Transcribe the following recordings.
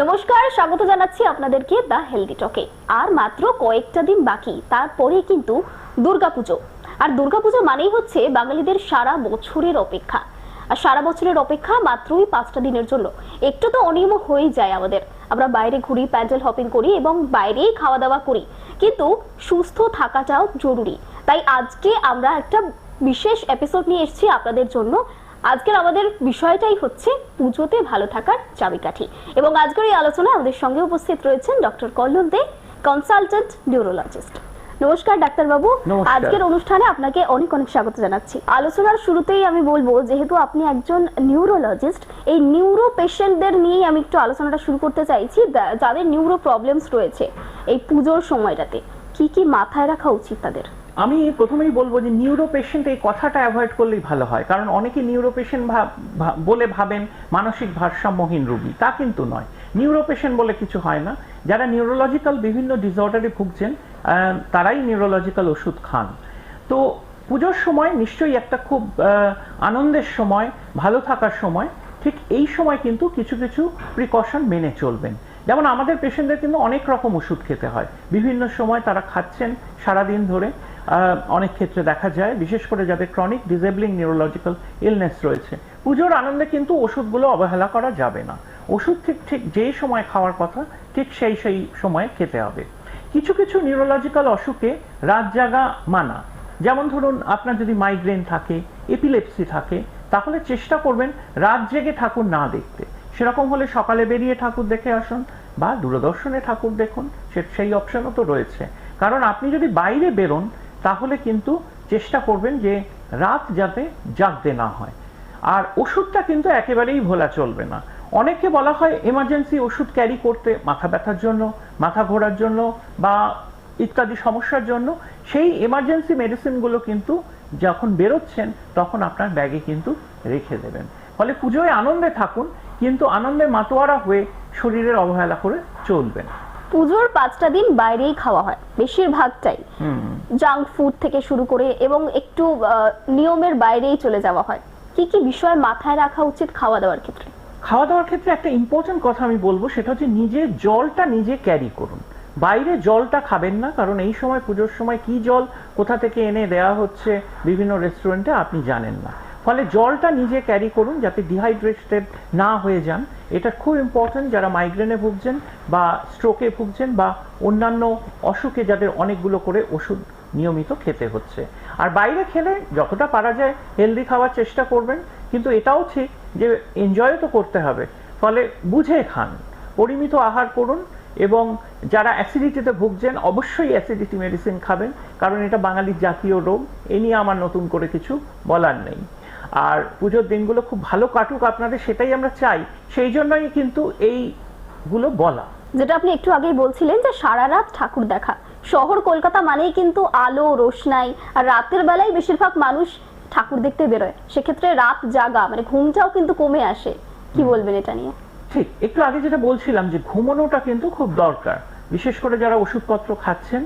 নমস্কার, স্বাগত জানাচ্ছি আপনাদেরকে দ্য হেলদি টকে। আর মাত্র কয়েকটা দিন বাকি, তারপরে কিন্তু দুর্গাপুজো। আর দুর্গাপুজো মানেই হচ্ছে বাঙালিদের সারা বছরের অপেক্ষা। আর সারা বছরের অপেক্ষা মাত্রই 5টা দিনের জন্য। একটু তো অনিয়ম হয়ে যায় আমাদের, আমরা বাইরে ঘুরি, প্যান্ডেল হপিং করি এবং বাইরেই খাওয়া দাওয়া করি, কিন্তু সুস্থ থাকাটাও জরুরি। তাই আজকে আমরা একটা বিশেষ এপিসোড নিয়ে এসেছি আপনাদের জন্য। আজকের আমাদের বিষয়টাই হচ্ছে পুজোতে ভালো থাকার চাবিকাঠি। এবং আজকের এই আলোচনায় আমাদের সঙ্গে উপস্থিত রয়েছেন ডক্টর কল্লোল দে, কনসালটেন্ট নিউরোলজিস্ট। নমস্কার ডাক্তারবাবু, আজকের অনুষ্ঠানে আপনাকে অনেক অনেক স্বাগত জানাচ্ছি। আলোচনার শুরুতেই আমি বলবো, যেহেতু আপনি একজন নিউরোলজিস্ট, এই নিউরো পেশেন্টদের নিয়েই আমি একটু আলোচনাটা শুরু করতে চাইছি, যাদের নিউরো প্রবলেমস রয়েছে। এই পুজোর সময়টাতে কি কি মাথায় রাখা উচিত তাদের? আমি প্রথমেই বলবো যে নিউরো পেশেন্ট এই কথাটা অ্যাভয়েড করলেই ভালো হয়, কারণ অনেকে নিউরো পেশেন্ট বলে ভাবেন মানসিক ভারসাম্যহীন রোগী। তা কিন্তু নয়, নিউরো পেশেন্ট বলে কিছু হয় না। যারা নিউরোলজিক্যাল বিভিন্ন ডিসঅর্ডারে ভুগছেন তারাই নিউরোলজিক্যাল ওষুধ খান। তো পুজোর সময় নিশ্চয়ই একটা খুব আনন্দের সময়, ভালো থাকার সময়। ঠিক এই সময় কিন্তু কিছু কিছু প্রিকশন মেনে চলবেন। যেমন আমাদের পেশেন্টদের কিন্তু অনেক রকম ওষুধ খেতে হয়, বিভিন্ন সময় তারা খাচ্ছেন সারাদিন ধরে। অনেক ক্ষেত্রে দেখা যায়, বিশেষ করে যাদের ক্রনিক ডিসেবলিং নিউরোলজিক্যাল ইলনেস রয়েছে, পুজোর আনন্দে কিন্তু ওষুধগুলো অবহেলা করা যাবে না। ওষুধ ঠিক যেই সময় খাওয়ার কথা ঠিক সেই সময়ে খেতে হবে। কিছু কিছু নিউরোলজিক্যাল অসুখে রাত জাগা মানা, যেমন ধরুন আপনার যদি মাইগ্রেন থাকে, এপিলেপসি থাকে, তাহলে চেষ্টা করবেন রাত জেগে ঠাকুর না দেখতে। সেরকম হলে সকালে বেরিয়ে ঠাকুর দেখে আসুন বা দূরদর্শনে ঠাকুর দেখুন, সেই অপশনও তো রয়েছে। কারণ আপনি যদি বাইরে বেরোন তাহলে কিন্তু চেষ্টা করবেন যে রাত যাতে জাগতে না হয়। আর ওষুধটা কিন্তু একেবারেই ভোলা চলবে না। অনেকে বলা হয় এমার্জেন্সি ওষুধ ক্যারি করতে, মাথা ব্যথার জন্য, মাথা ঘোরার জন্য বা ইত্যাদি সমস্যার জন্য। সেই এমার্জেন্সি মেডিসিনগুলো কিন্তু যখন বেরোচ্ছেন তখন আপনার ব্যাগে কিন্তু রেখে দেবেন। ফলে পুজোয় আনন্দে থাকুন, কিন্তু আনন্দে মাতোয়ারা হয়ে শরীরের অবহেলা করে চলবেন। পুজোর 5টা দিন বাইরেই খাওয়া হয় বেশিরভাগটাই, জাঙ্ক ফুড থেকে শুরু করে, এবং একটু নিয়মের বাইরেই চলে যাওয়া হয়। কি কি বিষয় মাথায় রাখা উচিত খাওয়া দাওয়ার ক্ষেত্রে? খাওয়া দাওয়ার ক্ষেত্রে একটা ইম্পর্টেন্ট কথা আমি বলবো, সেটা হচ্ছে নিজের জলটা নিজে ক্যারি করুন। বাইরে জলটা খাবেন না, কারণ এই সময় পুজোর সময় কি জল কোথা থেকে এনে দেওয়া হচ্ছে বিভিন্ন রেস্টুরেন্টে আপনি জানেন না। ফলে জলটা নিজে ক্যারি করুন যাতে ডিহাইড্রেটেড না হয়ে যান। এটা খুব ইম্পর্টেন্ট যারা মাইগ্রেনে ভুগছেন বা স্ট্রোকে ভুগছেন বা অন্যান্য অসুখে যাদের অনেকগুলো করে ওষুধ নিয়মিত খেতে হচ্ছে। আর বাইরে খেলে যতটা পারা যায় হেলদি খাওয়ার চেষ্টা করবেন, কিন্তু এটাও ঠিক যে এনজয় তো করতে হবে। ফলে বুঝে খান, পরিমিত আহার করুন। এবং যারা অ্যাসিডিটিতে ভুগছেন অবশ্যই অ্যাসিডিটি মেডিসিন খাবেন, কারণ এটা বাঙালির জাতীয় রোগ। এ নিয়ে আমার নতুন করে কিছু বলার নেই। আর পুজোর দিনগুলো খুব ভালো কাটুক আপনাদের, সেটাই আমরা চাই। সেই জন্যই কিন্তু এইগুলো বলা। যেটা আপনি একটু আগেই বলছিলেন যে সারা রাত ঠাকুর দেখা। শহর কলকাতা মানেই কিন্তু আলো, রোশনাই, আর রাতের বেলায় বেশিরভাগ মানুষ ঠাকুর দেখতে বেরোয়। সেক্ষেত্রে রাত জাগা মানে ঘুমটাও কিন্তু কমে আসে। কি বলবেন এটা নিয়ে? ঠিক, একটু আগে যেটা বলছিলাম যে ঘুমানোটা কিন্তু খুব দরকার, বিশেষ করে যারা ওষুধপত্র খাচ্ছেন।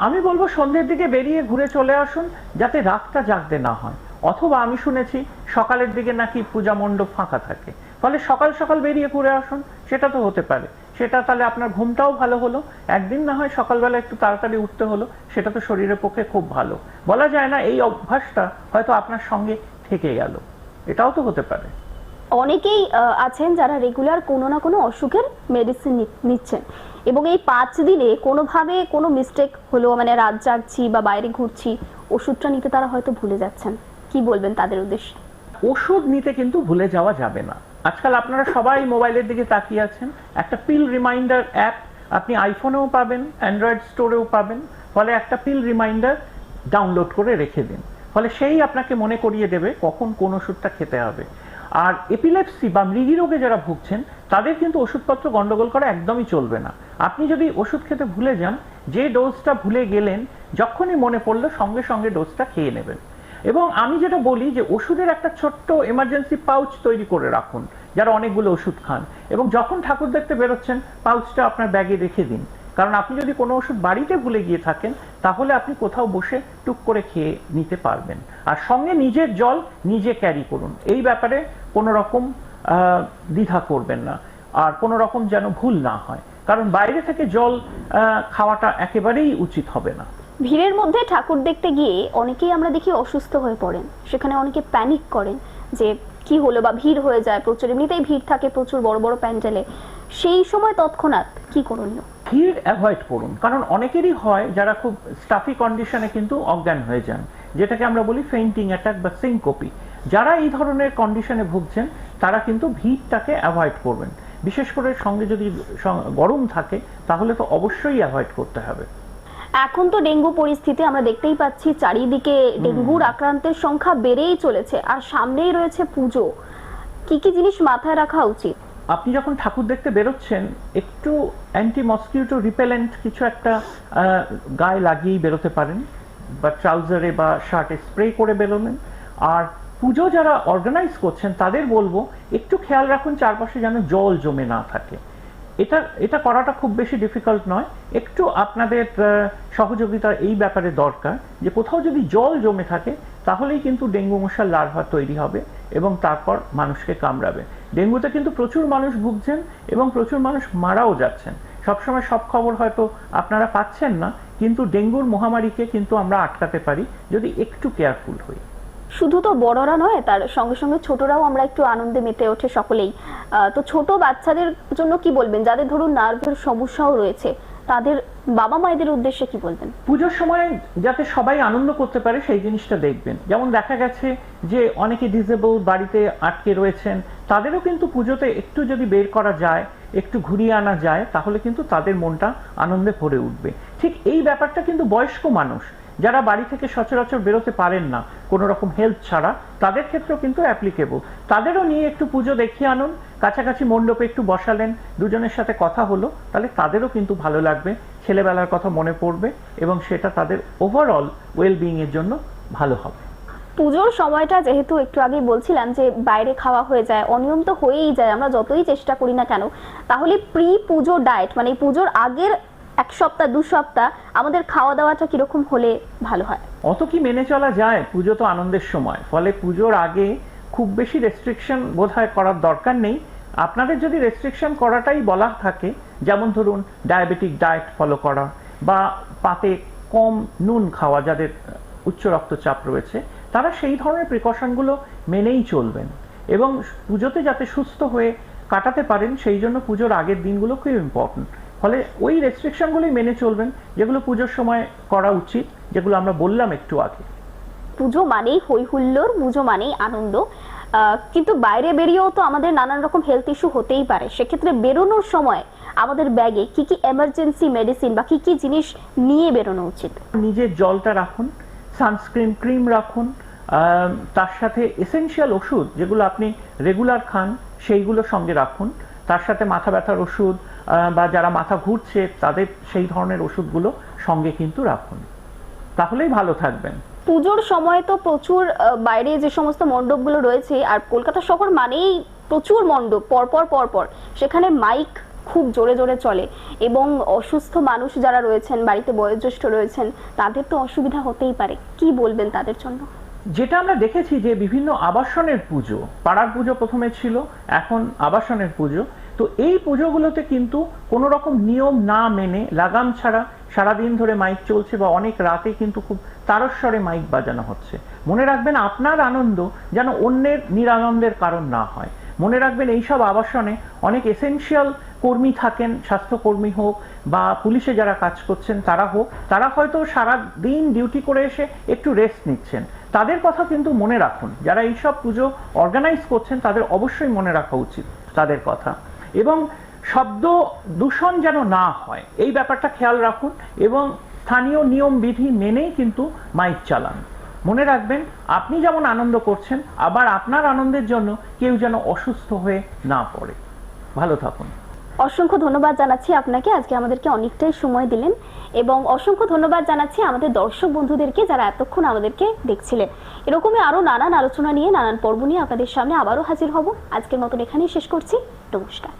আমি বলবো সন্ধ্যের দিকে বেরিয়ে ঘুরে চলে আসুন, যাতে রাতটা জাগতে না হয়। অথবা আমি শুনেছি সকালের দিকে নাকি পূজা মণ্ডপ ফাঁকা থাকে, ফলে সকাল সকাল বেরিয়ে ঘুরে আসুন। সেটা তো হতে পারে, সেটা তাহলে আপনার ঘুমটাও ভালো হলো। একদিন না হয় সকালবেলা একটু তাড়াতাড়ি উঠতে হলো, সেটা তো শরীরের পক্ষে খুব ভালো। বলা যায় না এই অভ্যাসটা হয়তো আপনার সঙ্গে থেকে গেল, এটাও তো হতে পারে। অনেকেই আছেন যারা রেগুলার কোনো না কোনো অসুখের মেডিসিন নিচ্ছেন, এবং এই 5 দিনে কোনোভাবে কোনো মিস্টেক হলো, মানে রাত জাগছি বা বাইরে ঘুরছি, ওষুধটা নিতে তারা হয়তো ভুলে যাচ্ছেন। কি বলবেন তাদের উদ্দেশ্যে? ওষুধ নিতে কিন্তু ভুলে যাওয়া যাবে না। আজকাল আপনারা সবাই মোবাইলের দিকে তাকিয়ে আছেন, একটা পিল রিমাইন্ডার অ্যাপ আপনি আইফোনেও পাবেন, অ্যান্ড্রয়েড স্টোরেও পাবেন। ফলে একটা পিল রিমাইন্ডার ডাউনলোড করে রেখে দিন, ফলে সেই আপনাকে মনে করিয়ে দেবে কখন কোন ওষুধটা খেতে হবে। আর এপিলেপসি বা মৃগী রোগে যারা ভুগছেন তাদের কিন্তু ওষুধপত্র গন্ডগোল করা একদমই চলবে না। আপনি যদি ওষুধ খেতে ভুলে যান, যে ডোজটা ভুলে গেলেন যখনই মনে পড়লো সঙ্গে সঙ্গে ডোজটা খেয়ে নেবেন। এবং আমি যেটা বলি যে ওষুধের একটা ছোট্ট এমার্জেন্সি পাউচ তৈরি করে রাখুন যারা অনেকগুলো ওষুধ খান, এবং যখন ঠাকুর দেখতে বেরোচ্ছেন পাউচটা আপনার ব্যাগে রেখে দিন। কারণ আপনি যদি কোনো ওষুধ বাড়িতে ভুলে গিয়ে থাকেন তাহলে আপনি কোথাও বসে টুক করে খেয়ে নিতে পারবেন। আর সঙ্গে নিজের জল নিজে ক্যারি করুন, এই ব্যাপারে কোনো রকম দ্বিধা করবেন না। আর কোনো রকম যেন ভুল না হয়, কারণ বাইরে থেকে জল খাওয়াটা একেবারেই উচিত হবে না। ভিড়ের মধ্যে ঠাকুর দেখতে গিয়ে অনেকেই আমরা দেখি অসুস্থ হয়ে পড়েন, সেখানে অনেকে প্যানিক করেন যে কি হলো, বা ভিড় হয়ে যায় প্রচুর, এমনিতেই ভিড় থাকে প্রচুর বড় বড় প্যান্ডেলে, সেই সময় তৎক্ষণাৎ কি করণীয়? ভিড় অ্যাভয়েড করুন, কারণ অনেকেরই হয় যারা খুব স্টাফি কন্ডিশনে কিন্তু অজ্ঞান হয়ে যান, যেটাকে আমরা বলি ফেইন্টিং অ্যাটাক বা সিনকোপি। যারা এই ধরনের কন্ডিশনে ভুগছেন তারা কিন্তু ভিড়টাকে অ্যাভয়েড করবেন। বিশেষ করে সঙ্গে যদি গরম থাকে তাহলে তো অবশ্যই অ্যাভয়েড করতে হবে। এখন তো ডেঙ্গু পরিস্থিতি আমরা দেখতেই পাচ্ছি, চারিদিকে ডেঙ্গুর আক্রান্তের সংখ্যা বেড়েই চলেছে, আর সামনেই রয়েছে পুজো। কি কি জিনিস মাথায় রাখা উচিত? আপনি যখন ঠাকুর দেখতে বেরোচ্ছেন একটু অ্যান্টি মসকিউটো রিপেলেন্ট কিছু একটা গায়ে লাগিয়েই বেরোতে পারেন, বা ট্রাউজারে বা শার্টে স্প্রে করে বেরোলেন। আর পুজো যারা অর্গানাইজ করছেন তাদের বলবো একটু খেয়াল রাখুন চারপাশে যেন জল জমে না থাকে। এটা করাটা খুব বেশি ডিফিকাল্ট নয়, একটু আপনাদের সহযোগিতা এই ব্যাপারে দরকার, যে কোথাও যদি জল জমে থাকে তাহলেই কিন্তু ডেঙ্গু মশার লার্ভা তৈরি হবে এবং তারপর মানুষকে কামড়াবে। ডেঙ্গুতে কিন্তু প্রচুর মানুষ ভুগছেন এবং প্রচুর মানুষ মারাও যাচ্ছেন। সবসময় সব খবর হয়তো আপনারা পাচ্ছেন না, কিন্তু ডেঙ্গুর মহামারীকে কিন্তু আমরা আটকাতে পারি যদি একটু কেয়ারফুল হই। শুধু তো বড়রা নয়, তার সঙ্গে সঙ্গে ছোটরাও আমরা একটু আনন্দে মেতে ওঠে সকলেই। তো ছোট বাচ্চাদের জন্য কি বলবেন, যাদের ধরুন নার্ভের সমস্যাও রয়েছে, তাদের বাবা মায়েদের উদ্দেশ্যে কি বলবেন? পুজোর সময় যাতে সবাই আনন্দ করতে পারে সেই জিনিসটা দেখবেন। যেমন দেখা গেছে যে অনেকে ডিসেবল বাড়িতে আটকে রয়েছেন, তাদেরও কিন্তু পুজোতে একটু যদি বের করা যায়, একটু ঘুরিয়ে আনা যায়, তাহলে কিন্তু তাদের মনটা আনন্দে ভরে উঠবে। ঠিক এই ব্যাপারটা কিন্তু বয়স্ক মানুষ যারা বাড়ি থেকে সচরাচর বেরোতে পারেন না কোনো রকম হেল্প ছাড়া, তাদের ক্ষেত্রেও কিন্তু অ্যাপ্লিকেবল। তাদেরও নিয়ে একটু পুজো দেখিয়ে আনুন, কাছাকাছি মণ্ডপে একটু বসালেন, দুজনের সাথে কথা হলো, তাহলে তাদেরও কিন্তু ভালো লাগবে, ছেলেবেলার কথা মনে পড়বে এবং সেটা তাদের ওভারঅল ওয়েলবিং এর জন্য ভালো হবে। পুজোর সময়টা যেহেতু একটু আগেই বলছিলাম যে বাইরে খাওয়া হয়ে যায়, অনিয়ম তো হয়েই যায়, আমরা যতই চেষ্টা করি না কেন, তাহলে প্রি পুজো ডায়েট মানে পুজোর আগের 1 সপ্তাহ 2 সপ্তাহ আমাদের খাওয়া দাওয়াটা কিরকম হলে ভালো হয়? অত কি মেনে চলা যায়? পুজো তো আনন্দের সময়, ফলে পুজোর আগে খুব বেশি রেস্ট্রিকশন বোধহয় করার দরকার নেই। আপনাদের যদি রেস্ট্রিকশন করাটাই বলা থাকে, যেমন ধরুন ডায়াবেটিক ডায়েট ফলো করা বা পাতে কম নুন খাওয়া, যাদের উচ্চ রক্তচাপ রয়েছে তারা সেই ধরনের প্রিকশনগুলো মেনেই চলবেন এবং পুজোতে যাতে সুস্থ হয়ে কাটাতে পারেন সেই জন্য পুজোর আগের দিনগুলো খুব ইম্পর্টেন্ট। ফলে ওই রেস্ট্রিকশনগুলোই মেনে চলবেন যেগুলো পুজোর সময় করা উচিত, যেগুলো আমরা বললাম একটু আগে। পুজো মানেই হই হুল্লোড়, পুজো মানেই আনন্দ, কিন্তু বাইরে বেরিয়েও তো আমাদের নানান রকম হেলথ ইস্যু হতেই পারে। সেক্ষেত্রে বেরোনোর সময় আমাদের ব্যাগে কি কি এমার্জেন্সি মেডিসিন বা কি কি জিনিস নিয়ে বেরোনো উচিত? নিজের জলটা রাখুন, সানস্ক্রিন ক্রিম রাখুন, তার সাথে এসেনশিয়াল ওষুধ যেগুলো আপনি রেগুলার খান সেইগুলো সঙ্গে রাখুন, তার সাথে মাথা ব্যথার ওষুধ বা যারা মাথা ঘুরছে তাদের সেই ধরনের ওষুধগুলো সঙ্গে কিন্তু রাখুন, তাহলেই ভালো থাকবেন। পুজোর সময় তো প্রচুর বাইরে যে সমস্ত মণ্ডপগুলো রয়েছে, আর কলকাতা শহর মানেই প্রচুর মণ্ডপ পরপর, সেখানে মাইক খুব জোরে জোরে চলে এবং অসুস্থ মানুষ যারা রয়েছেন, বাড়িতে বয়োজ্যেষ্ঠ রয়েছেন, তাদের তো অসুবিধা হতেই পারে। কি বলবেন তাদের জন্য? যেটা আমরা দেখেছি যে বিভিন্ন আবাসনের পুজো, পাড়ার পুজো প্রথমে ছিল, এখন আবাসনের পুজো, তো এই পুজোগুলোতে কিন্তু কোনো রকম নিয়ম না মেনে লাগাম ছাড়া সারাদিন ধরে মাইক চলছে বা অনেক রাতে কিন্তু খুব তারস্বরে মাইক বাজানো হচ্ছে। মনে রাখবেন আপনার আনন্দ যেন অন্যের নিরানন্দের কারণ না হয়। মনে রাখবেন এইসব আবাসনে অনেক এসেনশিয়াল কর্মী থাকেন, স্বাস্থ্যকর্মী হোক বা পুলিশে যারা কাজ করছেন তারা হোক, তারা হয়তো সারা দিন ডিউটি করে এসে একটু রেস্ট নিচ্ছেন, তাদের কথা কিন্তু মনে রাখুন। যারা এইসব পুজো অর্গানাইজ করছেন তাদের অবশ্যই মনে রাখা উচিত তাদের কথা, এবং শব্দ দূষণ যেন না হয় এই ব্যাপারটা খেয়াল রাখুন এবং স্থানীয় নিয়ম বিধি মেনেই কিন্তু মাইক চালান। মনে রাখবেন আপনি যেমন আনন্দ করছেন, আবার আপনার আনন্দের জন্য কেউ যেন অসুস্থ হয়ে না পড়ে। ভালো থাকুন। অসংখ্য ধন্যবাদ জানাচ্ছি আপনাকে, আজকে আমাদেরকে অনেকটাই সময় দিলেন, এবং অসংখ্য ধন্যবাদ জানাচ্ছি আমাদের দর্শক বন্ধুদেরকে যারা এতক্ষণ আমাদেরকে দেখছিলেন। এরকমই আরো নানান আলোচনা নিয়ে, নানান পর্ব নিয়ে আপনাদের সামনে আবারও হাজির হব। আজকের মতন এখানেই শেষ করছি। নমস্কার।